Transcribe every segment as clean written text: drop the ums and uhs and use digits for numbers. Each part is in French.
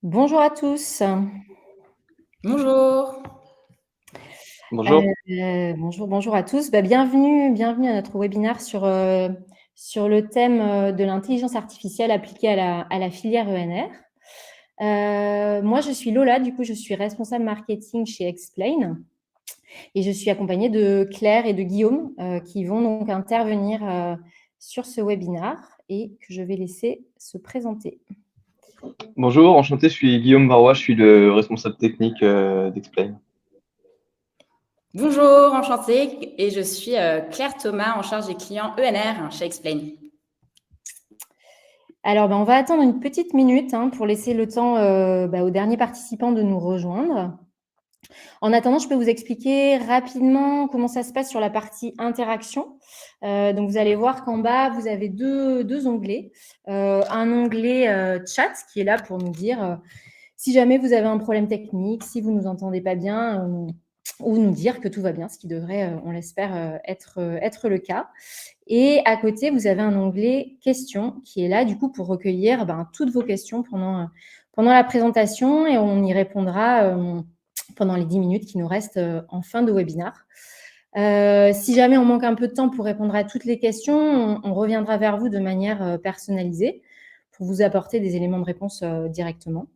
Bonjour à tous. Bonjour. Bonjour. Bonjour à tous. Bienvenue à notre webinaire sur le thème, de l'intelligence artificielle appliquée à la filière ENR. Moi, je suis Lola, du coup, je suis responsable marketing chez Explain et je suis accompagnée de Claire et de Guillaume, qui vont donc intervenir, sur ce webinaire et que je vais laisser se présenter. Bonjour, enchanté, je suis Guillaume Barois, je suis le responsable technique d'Explain. Bonjour, enchantée. Et je suis Claire Thomas, en charge des clients ENR chez Explain. Alors, on va attendre une petite minute pour laisser le temps aux derniers participants de nous rejoindre. En attendant, je peux vous expliquer rapidement comment ça se passe sur la partie interaction. Donc, vous allez voir qu'en bas, vous avez deux onglets. Un onglet chat qui est là pour nous dire si jamais vous avez un problème technique, si vous ne nous entendez pas bien, ou nous dire que tout va bien, ce qui devrait, on l'espère, être le cas. Et à côté, vous avez un onglet questions qui est là du coup pour recueillir toutes vos questions pendant la présentation et on y répondra pendant les 10 minutes qui nous restent en fin de webinaire. Si jamais on manque un peu de temps pour répondre à toutes les questions, on reviendra vers vous de manière personnalisée pour vous apporter des éléments de réponse directement.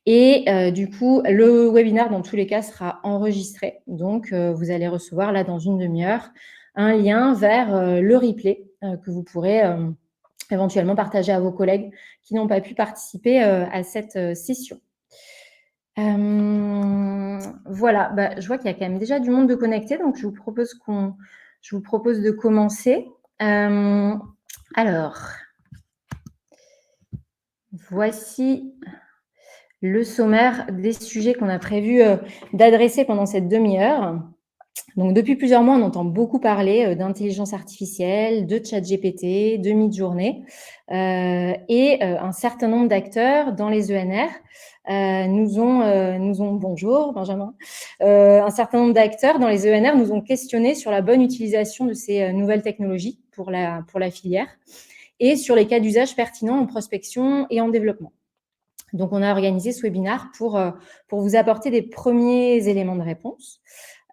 Et du coup, le webinaire, dans tous les cas, sera enregistré. Donc, vous allez recevoir, là, dans une demi-heure, un lien vers le replay que vous pourrez éventuellement partager à vos collègues qui n'ont pas pu participer à cette session. Voilà, je vois qu'il y a quand même déjà du monde de connecté, donc je vous propose de commencer. Alors, voici le sommaire des sujets qu'on a prévu d'adresser pendant cette demi-heure. Donc, depuis plusieurs mois, on entend beaucoup parler d'intelligence artificielle, de ChatGPT, de Midjourney, et un certain nombre d'acteurs dans les ENR nous ont bonjour Benjamin, un certain nombre d'acteurs dans les ENR nous ont questionné sur la bonne utilisation de ces nouvelles technologies pour la filière et sur les cas d'usage pertinents en prospection et en développement. Donc, on a organisé ce webinaire pour vous apporter des premiers éléments de réponse.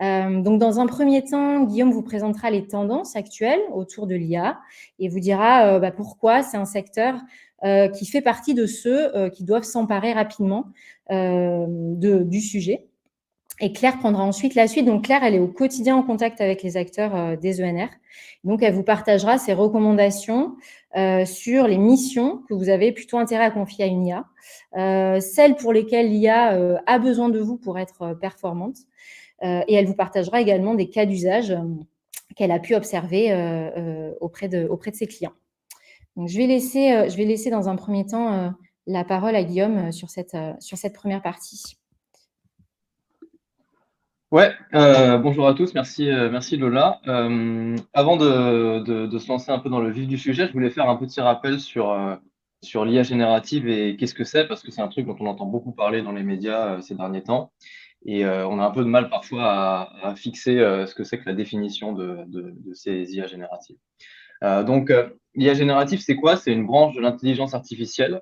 Donc, dans un premier temps, Guillaume vous présentera les tendances actuelles autour de l'IA et vous dira pourquoi c'est un secteur qui fait partie de ceux qui doivent s'emparer rapidement du sujet. Et Claire prendra ensuite la suite. Donc, Claire, elle est au quotidien en contact avec les acteurs des ENR. Donc, elle vous partagera ses recommandations sur les missions que vous avez plutôt intérêt à confier à une IA, celles pour lesquelles l'IA a besoin de vous pour être performante. Et elle vous partagera également des cas d'usage qu'elle a pu observer auprès de ses clients. Donc, je vais laisser dans un premier temps la parole à Guillaume sur cette première partie. Ouais, bonjour à tous, merci Lola. Avant de se lancer un peu dans le vif du sujet, je voulais faire un petit rappel sur l'IA générative et qu'est-ce que c'est, parce que c'est un truc dont on entend beaucoup parler dans les médias ces derniers temps. Et on a un peu de mal parfois à fixer ce que c'est que la définition de ces IA génératives. L'IA générative, c'est quoi? C'est une branche de l'intelligence artificielle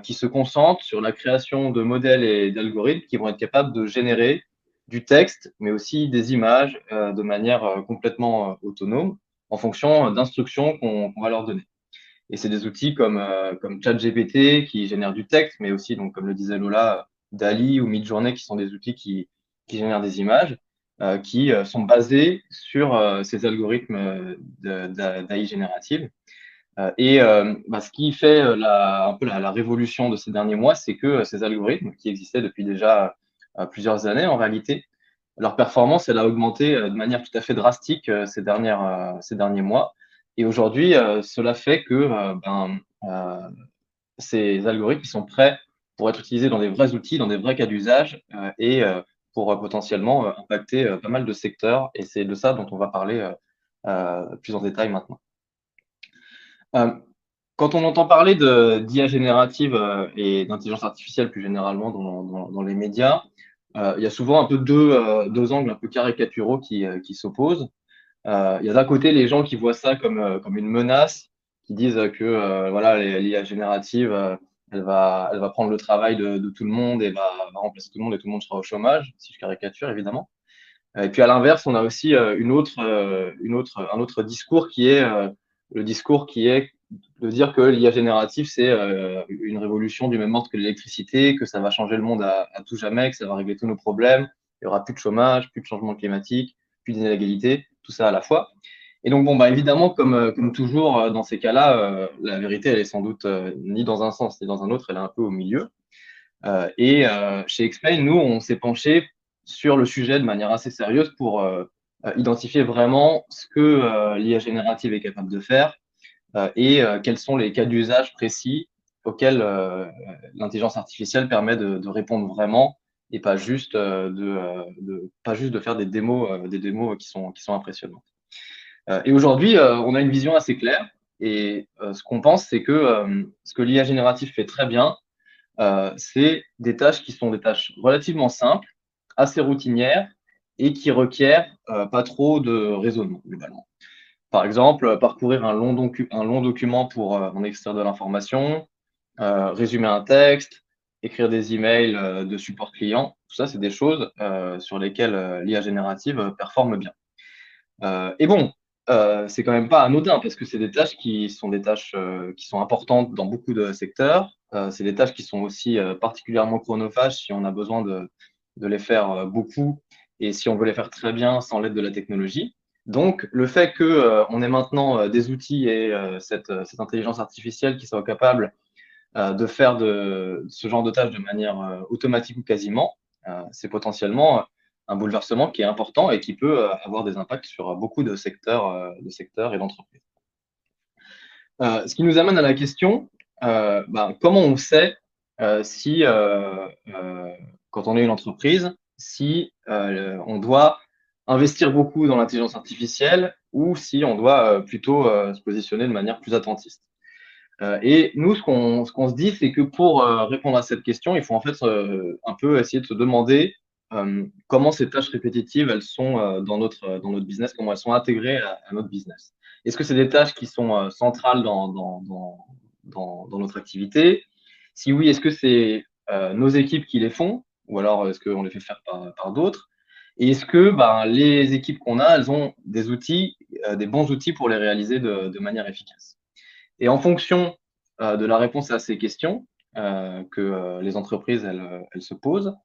qui se concentre sur la création de modèles et d'algorithmes qui vont être capables de générer du texte, mais aussi des images de manière complètement autonome en fonction d'instructions qu'on va leur donner. Et c'est des outils comme ChatGPT qui génèrent du texte, mais aussi, donc, comme le disait Lola, DALL-E ou Midjourney qui sont des outils qui génèrent des images, qui sont basés sur ces algorithmes d'AI générative. Ce qui fait un peu la révolution de ces derniers mois, c'est que ces algorithmes, qui existaient depuis déjà plusieurs années en réalité, leur performance, elle a augmenté de manière tout à fait drastique ces derniers mois. Et aujourd'hui, cela fait que ces algorithmes ils sont prêts pour être utilisés dans des vrais outils, dans des vrais cas d'usage et pour potentiellement impacter pas mal de secteurs. Et c'est de ça dont on va parler plus en détail maintenant. Quand on entend parler d'IA générative et d'intelligence artificielle plus généralement dans les médias, il y a souvent un peu deux angles un peu caricaturaux qui s'opposent. Il y a d'un côté les gens qui voient ça comme une menace, qui disent que voilà, l'IA générative, elle va prendre le travail de tout le monde et va remplacer tout le monde et tout le monde sera au chômage, si je caricature évidemment. Et puis à l'inverse, on a aussi un autre discours qui est le discours qui est de dire que l'IA générative, c'est une révolution du même ordre que l'électricité, que ça va changer le monde à tout jamais, que ça va régler tous nos problèmes, il n'y aura plus de chômage, plus de changement climatique, plus d'inégalités, tout ça à la fois. Et donc, bon, bah, évidemment, comme toujours dans ces cas-là, la vérité, elle est sans doute ni dans un sens ni dans un autre, elle est un peu au milieu. Chez Explain, nous, on s'est penché sur le sujet de manière assez sérieuse pour identifier vraiment ce que l'IA générative est capable de faire et quels sont les cas d'usage précis auxquels l'intelligence artificielle permet de répondre vraiment et pas juste pas juste de faire des démos qui sont impressionnantes. Et aujourd'hui, on a une vision assez claire et ce qu'on pense, c'est que ce que l'IA générative fait très bien, c'est des tâches qui sont des tâches relativement simples, assez routinières et qui requièrent pas trop de raisonnement, globalement. Par exemple, parcourir un long document pour en extraire de l'information, résumer un texte, écrire des emails de support client. Tout ça, c'est des choses sur lesquelles l'IA générative performe bien. Et bon, c'est quand même pas anodin parce que c'est des tâches qui sont des tâches qui sont importantes dans beaucoup de secteurs. C'est des tâches qui sont aussi particulièrement chronophages si on a besoin de les faire beaucoup et si on veut les faire très bien sans l'aide de la technologie. Donc, le fait que on ait maintenant des outils et cette intelligence artificielle qui soit capable de faire ce genre de tâches de manière automatique ou quasiment, c'est potentiellement un bouleversement qui est important et qui peut avoir des impacts sur beaucoup de secteurs et d'entreprises. Ce qui nous amène à la question, comment on sait si, quand on est une entreprise, si on doit investir beaucoup dans l'intelligence artificielle ou si on doit plutôt se positionner de manière plus attentiste. Et nous, ce qu'on se dit, c'est que pour répondre à cette question, il faut en fait un peu essayer de se demander comment ces tâches répétitives, elles sont dans notre business, comment elles sont intégrées à notre business. Est-ce que c'est des tâches qui sont centrales dans notre activité? Si oui, est-ce que c'est nos équipes qui les font ou alors est-ce qu'on les fait faire par d'autres? Et est-ce que les équipes qu'on a, elles ont des outils, des bons outils pour les réaliser de manière efficace? Et en fonction de la réponse à ces questions que les entreprises elles se posent,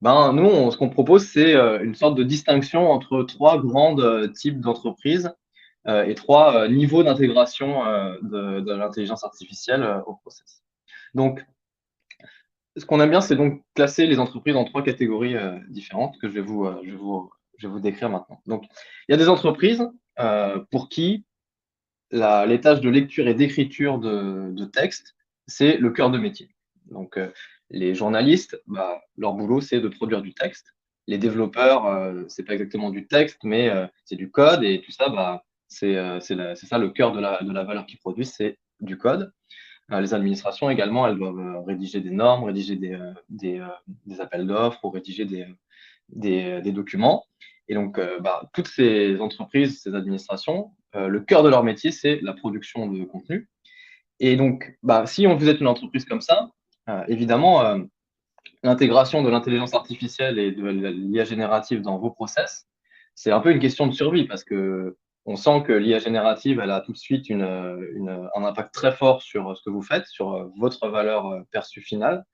nous, ce qu'on propose, c'est une sorte de distinction entre trois grands types d'entreprises et trois niveaux d'intégration de l'intelligence artificielle au process. Donc, ce qu'on aime bien, c'est donc classer les entreprises en trois catégories différentes que je vais vous décrire maintenant. Donc, il y a des entreprises pour qui les tâches de lecture et d'écriture de texte, c'est le cœur de métier. Donc, les journalistes, leur boulot, c'est de produire du texte. Les développeurs, c'est pas exactement du texte, mais c'est du code et tout ça, c'est ça le cœur de la valeur qu'ils produisent, c'est du code. Les administrations également, elles doivent rédiger des normes, rédiger des appels d'offres ou rédiger des documents. Et donc, toutes ces entreprises, ces administrations, le cœur de leur métier, c'est la production de contenu. Et donc, si vous êtes une entreprise comme ça, évidemment, l'intégration de l'intelligence artificielle et de l'IA générative dans vos process, c'est un peu une question de survie parce que on sent que l'IA générative, elle a tout de suite un impact très fort sur ce que vous faites, sur votre valeur perçue finale.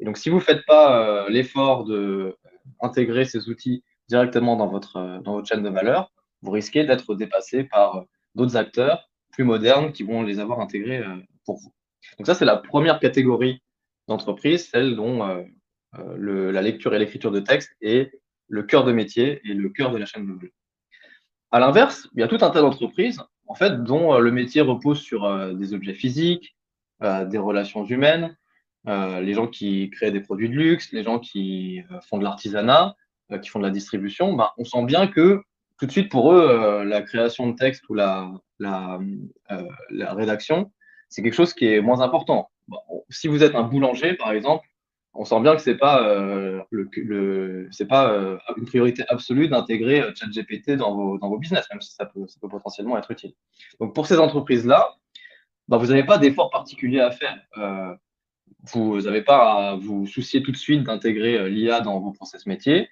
Et donc, si vous ne faites pas l'effort de intégrer ces outils directement dans votre chaîne de valeur, vous risquez d'être dépassé par d'autres acteurs plus modernes qui vont les avoir intégrés pour vous. Donc ça, c'est la première catégorie d'entreprise, celle dont la lecture et l'écriture de texte est le cœur de métier et le cœur de la chaîne de valeur. À l'inverse, il y a tout un tas d'entreprises en fait, dont le métier repose sur des objets physiques, des relations humaines, les gens qui créent des produits de luxe, les gens qui font de l'artisanat, qui font de la distribution, on sent bien que tout de suite pour eux, la création de texte ou la rédaction, c'est quelque chose qui est moins important. Si vous êtes un boulanger, par exemple, on sent bien que c'est pas c'est pas une priorité absolue d'intégrer ChatGPT dans vos business, même si ça peut potentiellement être utile. Donc pour ces entreprises-là, vous n'avez pas d'effort particulier à faire. vous n'avez pas à vous soucier tout de suite d'intégrer l'IA dans vos process métiers.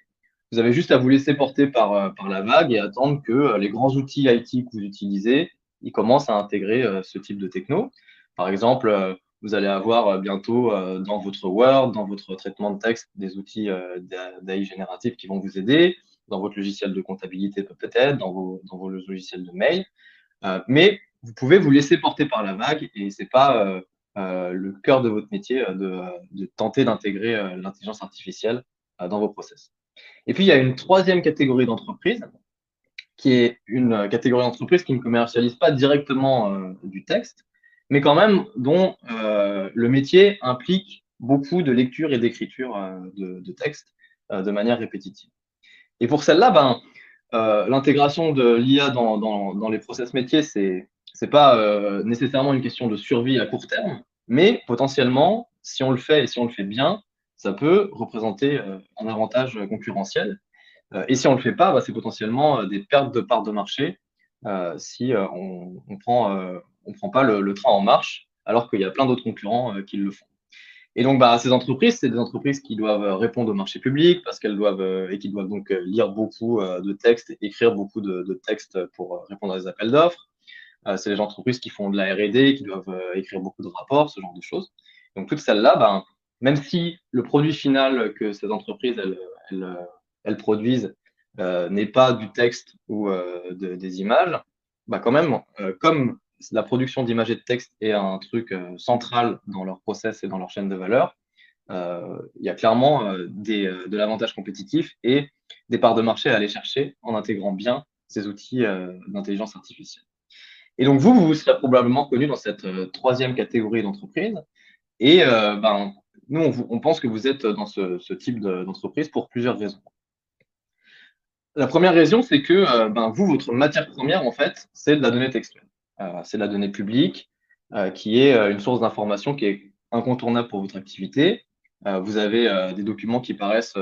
Vous avez juste à vous laisser porter par la vague et attendre que les grands outils IT que vous utilisez, ils commencent à intégrer ce type de techno. Par exemple, vous allez avoir bientôt dans votre Word, dans votre traitement de texte, des outils d'AI génératif qui vont vous aider, dans votre logiciel de comptabilité peut-être, dans vos logiciels de mail. Mais vous pouvez vous laisser porter par la vague et c'est pas le cœur de votre métier de tenter d'intégrer l'intelligence artificielle dans vos process. Et puis, il y a une troisième catégorie d'entreprises qui est une catégorie d'entreprise qui ne commercialise pas directement du texte, mais quand même dont le métier implique beaucoup de lecture et d'écriture de texte de manière répétitive. Et pour celle-là, l'intégration de l'IA dans les process métiers, c'est pas nécessairement une question de survie à court terme, mais potentiellement, si on le fait et si on le fait bien, ça peut représenter un avantage concurrentiel. Et si on le fait pas, c'est potentiellement des pertes de parts de marché si on prend pas le train en marche, alors qu'il y a plein d'autres concurrents qui le font. Et donc, ces entreprises, c'est des entreprises qui doivent répondre au marché public parce qu'elles doivent et qui doivent donc lire beaucoup de textes, écrire beaucoup de textes pour répondre à des appels d'offres. C'est les entreprises qui font de la R&D, qui doivent écrire beaucoup de rapports, ce genre de choses. Donc, toutes celles-là, même si le produit final que ces entreprises elles produisent n'est pas du texte ou des images, quand même, comme la production d'images et de texte est un truc central dans leur process et dans leur chaîne de valeur, il y a clairement de l'avantage compétitif et des parts de marché à aller chercher en intégrant bien ces outils d'intelligence artificielle. Et donc, vous serez probablement connu dans cette troisième catégorie d'entreprise. Et nous, on pense que vous êtes dans ce type d'entreprise pour plusieurs raisons. La première raison, c'est que vous, votre matière première, en fait, c'est de la donnée textuelle. C'est de la donnée publique qui est une source d'information qui est incontournable pour votre activité. Vous avez des documents qui paraissent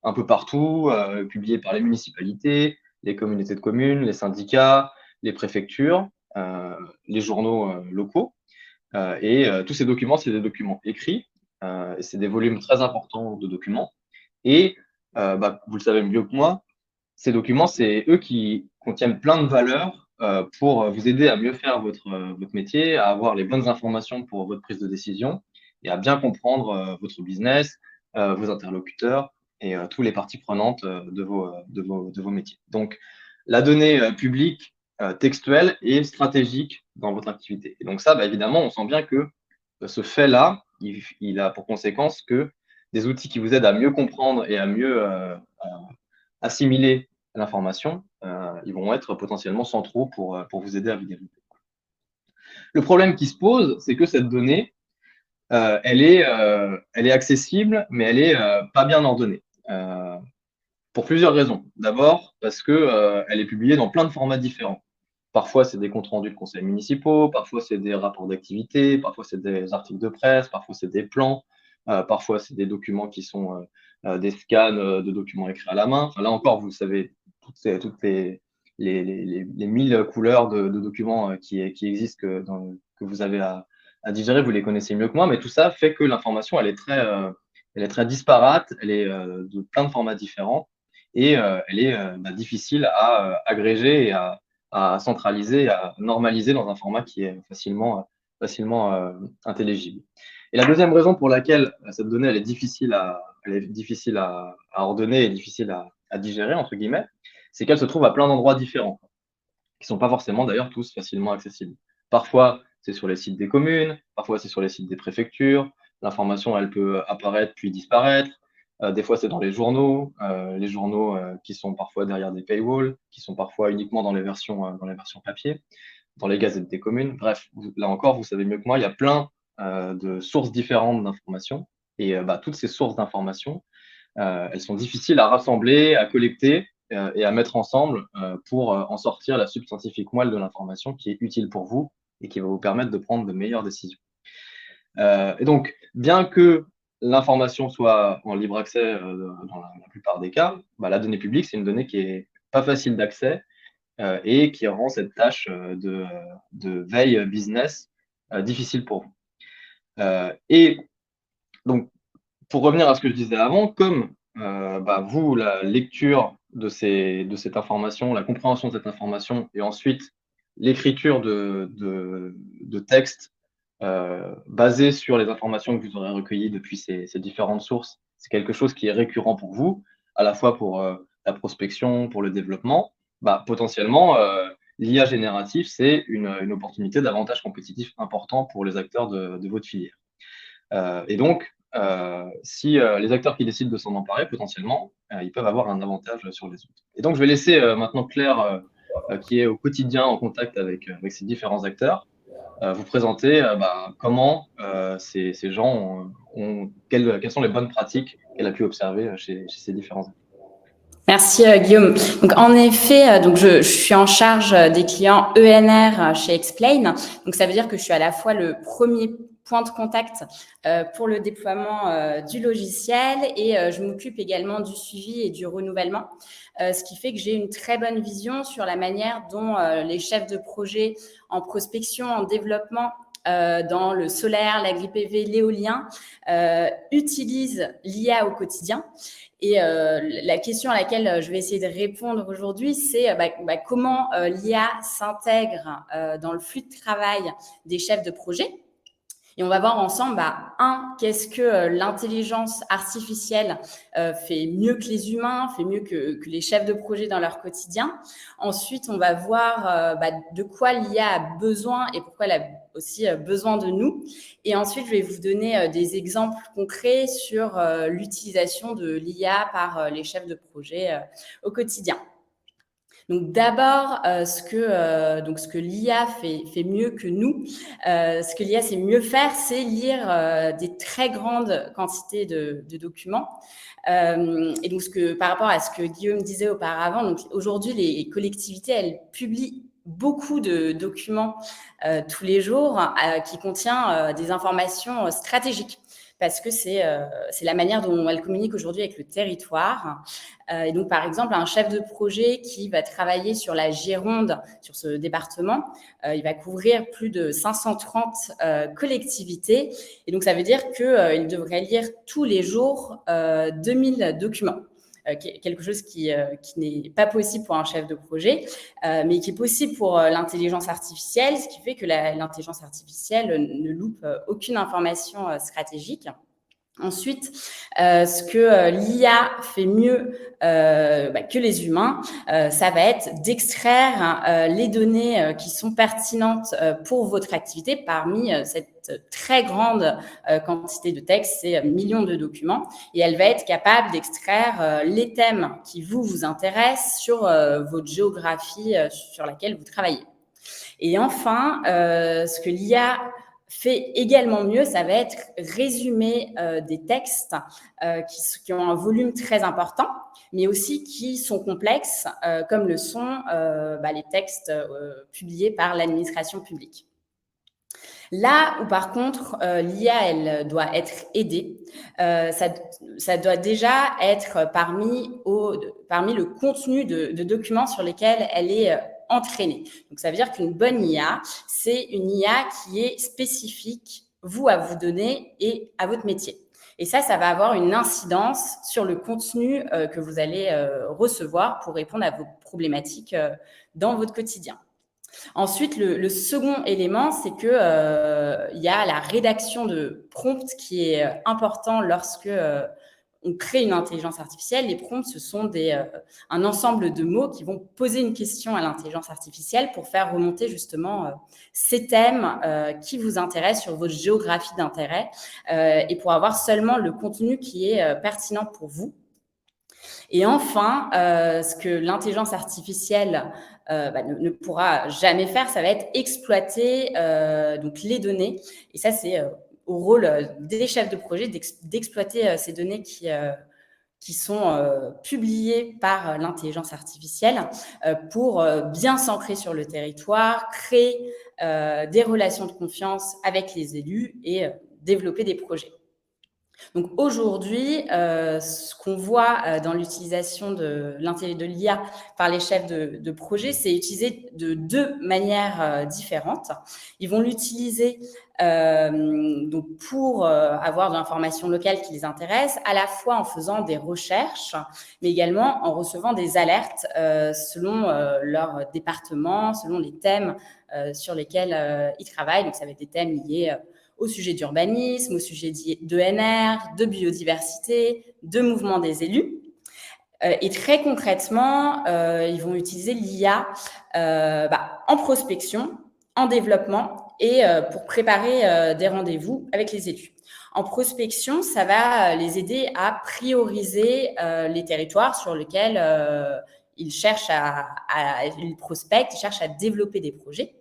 un peu partout, publiés par les municipalités, les communautés de communes, les syndicats, les préfectures, les journaux locaux. Et tous ces documents, c'est des documents écrits. Et c'est des volumes très importants de documents. Et vous le savez mieux que moi, ces documents, c'est eux qui contiennent plein de valeurs pour vous aider à mieux faire votre métier, à avoir les bonnes informations pour votre prise de décision et à bien comprendre votre business, vos interlocuteurs et toutes les parties prenantes de vos métiers. Donc, la donnée publique textuelle est stratégique dans votre activité. Et donc ça, évidemment, on sent bien que ce fait-là, il a pour conséquence que des outils qui vous aident à mieux comprendre et à mieux assimiler l'information, ils vont être potentiellement centraux pour vous aider à vous développer. Le problème qui se pose, c'est que cette donnée, elle est accessible, mais elle est pas bien ordonnée. Pour plusieurs raisons. D'abord, parce que elle est publiée dans plein de formats différents. Parfois, c'est des comptes rendus de conseils municipaux, parfois, c'est des rapports d'activité, parfois, c'est des articles de presse, parfois, c'est des plans, parfois, c'est des documents qui sont des scans de documents écrits à la main. Enfin, là encore, vous savez, toutes les 1000 couleurs de documents qui existent que vous avez à digérer, vous les connaissez mieux que moi, mais tout ça fait que l'information, elle est très disparate, elle est de plein de formats différents et elle est difficile à agréger et à centraliser, à normaliser dans un format qui est facilement intelligible. Et la deuxième raison pour laquelle cette donnée elle est difficile à ordonner et difficile à digérer, entre guillemets, c'est qu'elle se trouve à plein d'endroits différents, qui ne sont pas forcément d'ailleurs tous facilement accessibles. Parfois, c'est sur les sites des communes, parfois c'est sur les sites des préfectures, l'information elle peut apparaître puis disparaître. Des fois, c'est dans les journaux qui sont parfois derrière des paywalls, qui sont parfois uniquement dans les versions papier, dans les gazettes des communes. Bref, là encore, vous savez mieux que moi, il y a plein de sources différentes d'informations. Et toutes ces sources d'informations, elles sont difficiles à rassembler, à collecter et à mettre ensemble pour en sortir la substantifique moelle de l'information qui est utile pour vous et qui va vous permettre de prendre de meilleures décisions. Et donc, bien que l'information soit en libre accès dans la plupart des cas, la donnée publique, c'est une donnée qui est pas facile d'accès et qui rend cette tâche de veille business difficile pour vous. Et Donc, pour revenir à ce que je disais avant, comme vous, la lecture de cette information, la compréhension de cette information, et ensuite l'écriture de textes basés sur les informations que vous aurez recueillies depuis ces différentes sources, c'est quelque chose qui est récurrent pour vous, à la fois pour la prospection, pour le développement. Potentiellement, l'IA générative, c'est une opportunité d'avantage compétitif important pour les acteurs de votre filière. Et donc, si les acteurs qui décident de s'en emparer, potentiellement, ils peuvent avoir un avantage sur les autres. Et donc, je vais laisser maintenant Claire, qui est au quotidien en contact avec ces différents acteurs, vous présenter comment ces gens quelles sont les bonnes pratiques qu'elle a pu observer chez ces différents acteurs. Merci Guillaume. Donc en effet, donc je suis en charge des clients ENR chez Explain. Donc ça veut dire que je suis à la fois le premier point de contact pour le déploiement du logiciel et je m'occupe également du suivi et du renouvellement, ce qui fait que j'ai une très bonne vision sur la manière dont les chefs de projet en prospection, en développement, dans le solaire, l'agri-PV, l'éolien, utilisent l'IA au quotidien. Et la question à laquelle je vais essayer de répondre aujourd'hui, c'est comment l'IA s'intègre dans le flux de travail des chefs de projet. Et on va voir ensemble, qu'est-ce que l'intelligence artificielle fait mieux que les humains, fait mieux que les chefs de projet dans leur quotidien. Ensuite, on va voir de quoi l'IA a besoin et pourquoi elle a aussi besoin de nous. Et ensuite, je vais vous donner des exemples concrets sur l'utilisation de l'IA par les chefs de projet au quotidien. Donc d'abord, ce que l'IA fait mieux que nous, ce que l'IA sait mieux faire, c'est lire des très grandes quantités de documents. Et donc par rapport à ce que Guillaume disait auparavant, donc aujourd'hui les collectivités, elles publient beaucoup de documents tous les jours qui contient des informations stratégiques, parce que c'est la manière dont elle communique aujourd'hui avec le territoire. Et donc, par exemple, un chef de projet qui va travailler sur la Gironde, sur ce département, il va couvrir plus de 530 collectivités. Et donc, ça veut dire qu'il devrait lire tous les jours 2000 documents. Quelque chose qui n'est pas possible pour un chef de projet, mais qui est possible pour l'intelligence artificielle, ce qui fait que l'intelligence artificielle ne loupe aucune information stratégique. Ensuite, ce que l'IA fait mieux que les humains, ça va être d'extraire les données qui sont pertinentes pour votre activité parmi cette très grande quantité de textes, c'est millions de documents, et elle va être capable d'extraire les thèmes qui vous intéressent sur votre géographie sur laquelle vous travaillez. Et enfin, ce que l'IA fait également mieux, ça va être résumer des textes qui ont un volume très important, mais aussi qui sont complexes, comme le sont les textes publiés par l'administration publique. Là où, par contre, l'IA, elle doit être aidée, ça doit déjà être parmi le contenu de documents sur lesquels elle est entraînée. Donc, ça veut dire qu'une bonne IA, c'est une IA qui est spécifique, à vous donner et à votre métier. Et ça va avoir une incidence sur le contenu que vous allez recevoir pour répondre à vos problématiques dans votre quotidien. Ensuite, le second élément, c'est que y a la rédaction de prompts qui est important lorsque on crée une intelligence artificielle. Les prompts, ce sont un ensemble de mots qui vont poser une question à l'intelligence artificielle pour faire remonter justement ces thèmes qui vous intéressent sur votre géographie d'intérêt et pour avoir seulement le contenu qui est pertinent pour vous. Et enfin, ce que l'intelligence artificielle ne pourra jamais faire, ça va être exploiter donc les données. Et ça, c'est au rôle des chefs de projet d'exploiter ces données qui sont publiées par l'intelligence artificielle pour bien s'ancrer sur le territoire, créer des relations de confiance avec les élus et développer des projets. Donc aujourd'hui, ce qu'on voit dans l'utilisation de l'IA par les chefs de projet, c'est utilisé de deux manières différentes. Ils vont l'utiliser donc pour avoir de l'information locale qui les intéresse, à la fois en faisant des recherches, mais également en recevant des alertes selon leur département, selon les thèmes sur lesquels ils travaillent. Donc ça va être des thèmes liés au sujet d'urbanisme, au sujet d'ENR, de biodiversité, de mouvement des élus. Et très concrètement, ils vont utiliser l'IA en prospection, en développement et pour préparer des rendez-vous avec les élus. En prospection, ça va les aider à prioriser les territoires sur lesquels ils cherchent ils prospectent, ils cherchent à développer des projets.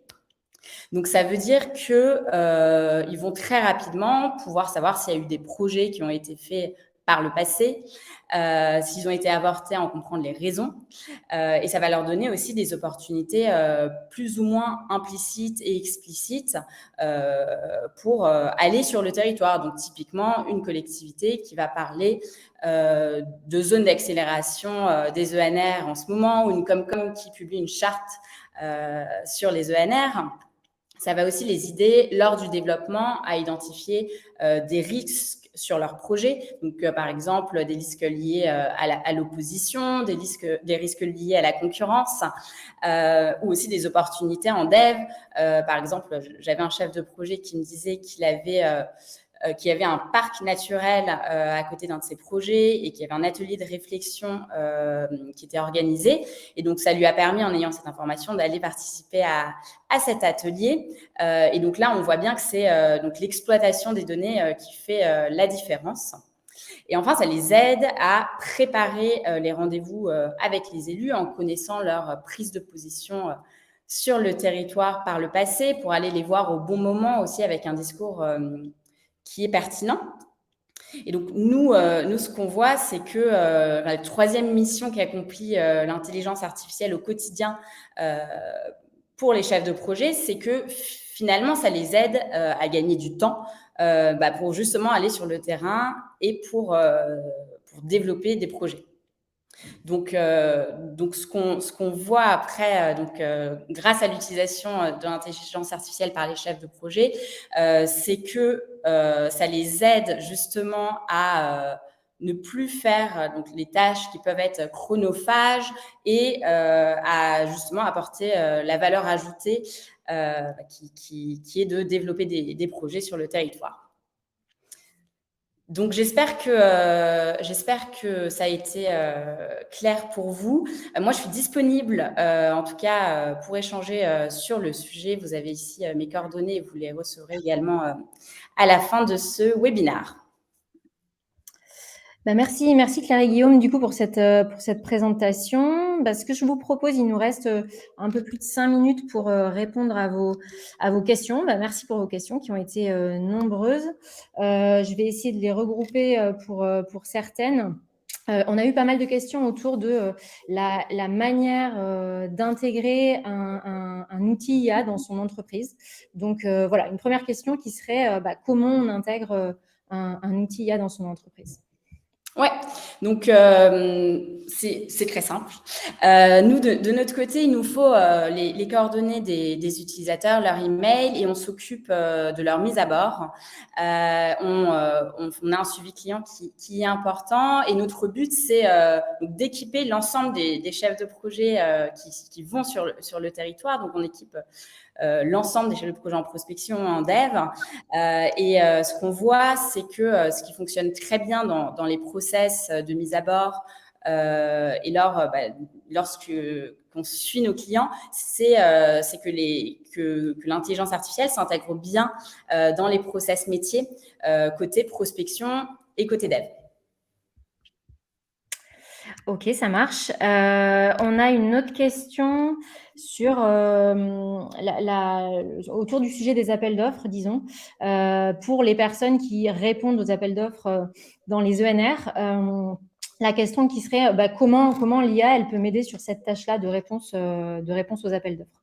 Donc, ça veut dire qu'ils vont très rapidement pouvoir savoir s'il y a eu des projets qui ont été faits par le passé, s'ils ont été avortés, en comprendre les raisons. Et ça va leur donner aussi des opportunités plus ou moins implicites et explicites pour aller sur le territoire. Donc, typiquement, une collectivité qui va parler de zones d'accélération des ENR en ce moment, ou une Comcom qui publie une charte sur les ENR. Ça va aussi les aider, lors du développement, à identifier des risques sur leur projet. Donc, par exemple, des risques liés à l'opposition, des risques liés à la concurrence, ou aussi des opportunités en dev. Par exemple, j'avais un chef de projet qui me disait qu'il y avait un parc naturel à côté d'un de ses projets et qu'il y avait un atelier de réflexion qui était organisé. Et donc, ça lui a permis, en ayant cette information, d'aller participer à cet atelier. Et donc là, on voit bien que c'est donc l'exploitation des données qui fait la différence. Et enfin, ça les aide à préparer les rendez-vous avec les élus en connaissant leur prise de position sur le territoire par le passé, pour aller les voir au bon moment aussi, avec un discours qui est pertinent. Et donc, nous ce qu'on voit, c'est que la troisième mission qu'accomplit l'intelligence artificielle au quotidien pour les chefs de projet, c'est que finalement, ça les aide à gagner du temps pour justement aller sur le terrain et pour développer des projets. Donc ce qu'on voit après, grâce à l'utilisation de l'intelligence artificielle par les chefs de projet, c'est que ça les aide justement à ne plus faire donc les tâches qui peuvent être chronophages et à justement apporter la valeur ajoutée qui est de développer des projets sur le territoire. Donc, j'espère que ça a été clair pour vous. Moi, je suis disponible, en tout cas, pour échanger sur le sujet. Vous avez ici mes coordonnées et vous les recevrez également à la fin de ce webinaire. Merci Claire et Guillaume du coup pour cette présentation. Ce que je vous propose, il nous reste un peu plus de 5 minutes pour répondre à vos questions. Merci pour vos questions qui ont été nombreuses. Je vais essayer de les regrouper pour certaines. On a eu pas mal de questions autour de la manière d'intégrer un outil IA dans son entreprise. Donc voilà, une première question qui serait comment on intègre un outil IA dans son entreprise? Ouais, donc c'est très simple. Nous, de notre côté, il nous faut les coordonnées des utilisateurs, leur email, et on s'occupe de leur mise à bord. On a un suivi client qui est important, et notre but, c'est d'équiper l'ensemble des chefs de projet qui vont sur le territoire. Donc, on équipe l'ensemble des chefs de projet en prospection, en dev. Ce qu'on voit, c'est que ce qui fonctionne très bien dans les process de mise à bord et lorsqu'on suit nos clients, c'est que l'intelligence artificielle s'intègre bien dans les process métiers côté prospection et côté dev. Ok, ça marche. On a une autre question sur autour du sujet des appels d'offres, disons, pour les personnes qui répondent aux appels d'offres dans les ENR. La question qui serait comment l'IA elle peut m'aider sur cette tâche-là de réponse aux appels d'offres.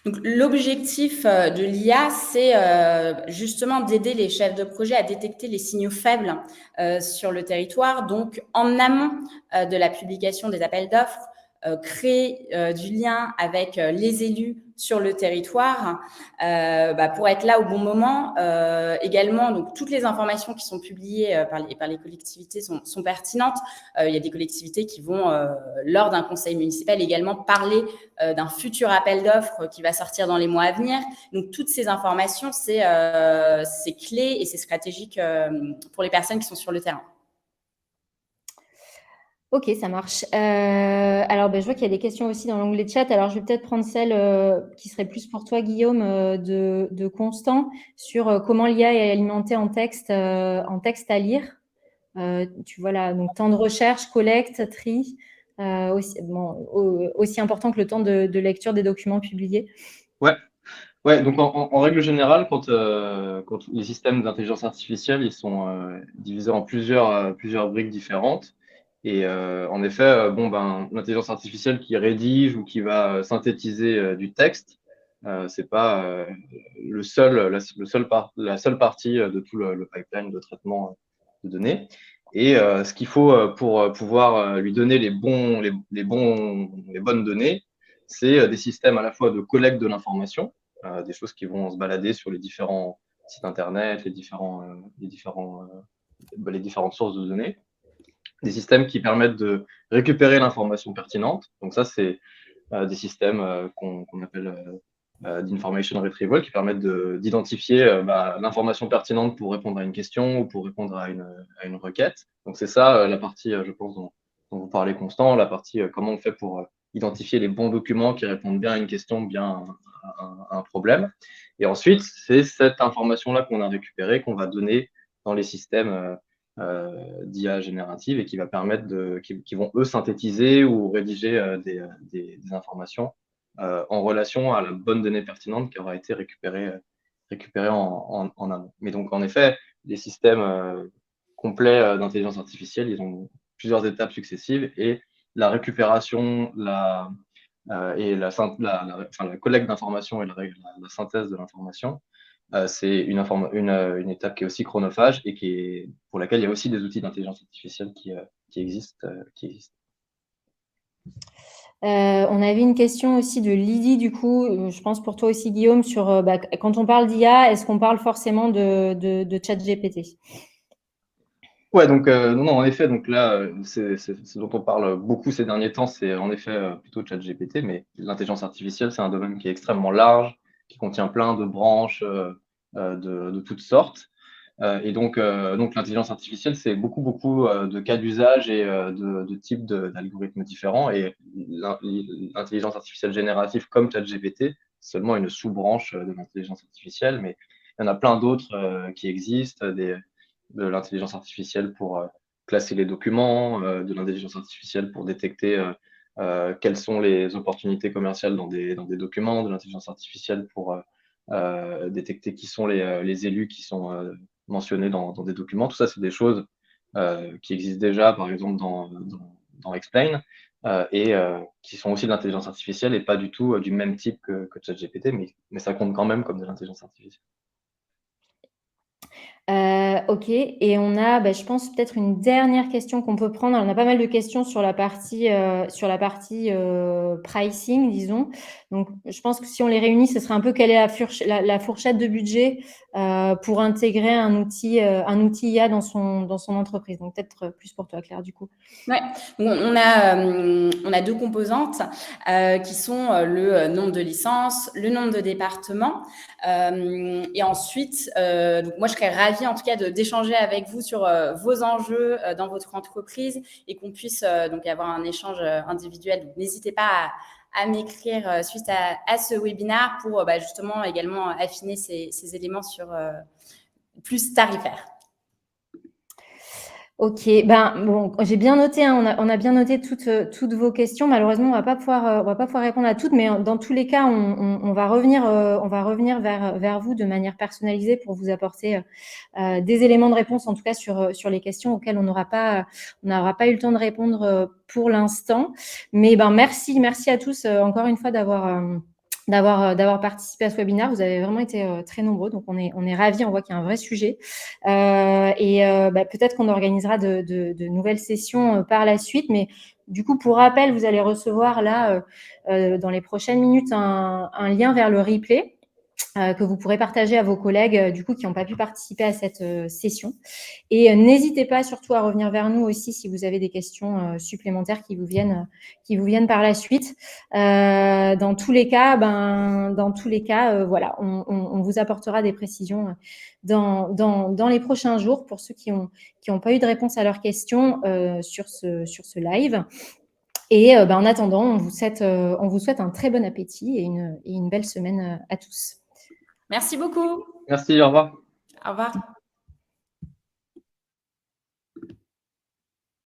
Donc, l'objectif de l'IA, c'est justement d'aider les chefs de projet à détecter les signaux faibles sur le territoire. Donc, en amont de la publication des appels d'offres, créer du lien avec les élus sur le territoire pour être là au bon moment. Également, donc, toutes les informations qui sont publiées par les collectivités sont pertinentes. Il y a des collectivités qui vont, lors d'un conseil municipal, également parler d'un futur appel d'offres qui va sortir dans les mois à venir. Donc, toutes ces informations, c'est clé et c'est stratégique pour les personnes qui sont sur le terrain. Ok, ça marche. Alors, je vois qu'il y a des questions aussi dans l'onglet chat. Alors, je vais peut-être prendre celle qui serait plus pour toi, Guillaume, de Constant, sur comment l'IA est alimentée en texte à lire. Tu vois là, donc temps de recherche, collecte, tri, aussi important que le temps de lecture des documents publiés. Ouais, donc en règle générale, quand les systèmes d'intelligence artificielle, ils sont divisés en plusieurs briques différentes. Et en effet, l'intelligence artificielle qui rédige ou qui va synthétiser du texte, c'est pas la seule partie de tout le pipeline de traitement de données. Et ce qu'il faut pour pouvoir lui donner les bonnes données, c'est des systèmes à la fois de collecte de l'information, des choses qui vont se balader sur les différents sites internet, les différentes sources de données, des systèmes qui permettent de récupérer l'information pertinente. Donc ça, c'est des systèmes qu'on appelle d'information retrieval, qui permettent d'identifier l'information pertinente pour répondre à une question ou pour répondre à une requête. Donc c'est ça la partie, je pense, dont vous parlez, Constant, la partie comment on fait pour identifier les bons documents qui répondent bien à une question, bien à un problème. Et ensuite, c'est cette information-là qu'on a récupérée, qu'on va donner dans les systèmes d'IA générative et qui va permettre qui vont eux synthétiser ou rédiger des informations en relation à la bonne donnée pertinente qui aura été récupérée en amont. Mais donc, en effet, les systèmes complets d'intelligence artificielle, ils ont plusieurs étapes successives et la récupération, la collecte d'informations et la synthèse de l'information, c'est une étape qui est aussi chronophage et pour laquelle il y a aussi des outils d'intelligence artificielle qui existent. On avait une question aussi de Lydie, du coup, je pense pour toi aussi, Guillaume, sur quand on parle d'IA, est-ce qu'on parle forcément de ChatGPT? Ouais, donc non, en effet, donc là, c'est ce dont on parle beaucoup ces derniers temps, c'est en effet plutôt ChatGPT, mais l'intelligence artificielle, c'est un domaine qui est extrêmement large, qui contient plein de branches de toutes sortes. Et donc l'intelligence artificielle, c'est beaucoup de cas d'usage et de types d'algorithmes différents. Et l'intelligence artificielle générative comme ChatGPT, c'est seulement une sous-branche de l'intelligence artificielle, mais il y en a plein d'autres qui existent, de l'intelligence artificielle pour classer les documents, de l'intelligence artificielle pour détecter quelles sont les opportunités commerciales dans des documents, de l'intelligence artificielle pour détecter qui sont les élus qui sont mentionnés dans des documents. Tout ça, c'est des choses qui existent déjà, par exemple, dans Explain, et qui sont aussi de l'intelligence artificielle et pas du tout du même type que ChatGPT, mais ça compte quand même comme de l'intelligence artificielle. Ok, et on a, je pense, peut-être une dernière question qu'on peut prendre. Alors, on a pas mal de questions sur la partie pricing, disons. Donc, je pense que si on les réunit, ce serait un peu quelle est la fourchette de budget pour intégrer un outil IA dans son entreprise. Donc, peut-être plus pour toi, Claire, du coup. Ouais, on a deux composantes qui sont le nombre de licences, le nombre de départements, et ensuite, donc moi je serais ravie en tout cas d'échanger avec vous sur vos enjeux dans votre entreprise et qu'on puisse donc avoir un échange individuel. Donc n'hésitez pas à m'écrire suite à ce webinaire pour justement également affiner ces éléments sur plus tarifaires. Ok, bon, j'ai bien noté, hein, on a bien noté toutes vos questions. Malheureusement, on va pas pouvoir répondre à toutes, mais dans tous les cas, on va revenir vers vous de manière personnalisée pour vous apporter des éléments de réponse, en tout cas sur les questions auxquelles on n'aura pas eu le temps de répondre pour l'instant. Mais merci à tous encore une fois d'avoir d'avoir participé à ce webinaire. Vous avez vraiment été très nombreux, donc on est ravis. On voit qu'il y a un vrai sujet. Peut-être qu'on organisera de nouvelles sessions par la suite, mais du coup, pour rappel, vous allez recevoir là, dans les prochaines minutes, un lien vers le replay que vous pourrez partager à vos collègues du coup qui n'ont pas pu participer à cette session. Et n'hésitez pas surtout à revenir vers nous aussi si vous avez des questions supplémentaires qui vous viennent par la suite. Dans tous les cas, voilà, on vous apportera des précisions dans les prochains jours pour ceux qui ont pas eu de réponse à leurs questions sur ce live. Et en attendant, on vous souhaite un très bon appétit et une belle semaine à tous. Merci beaucoup. Merci, au revoir. Au revoir.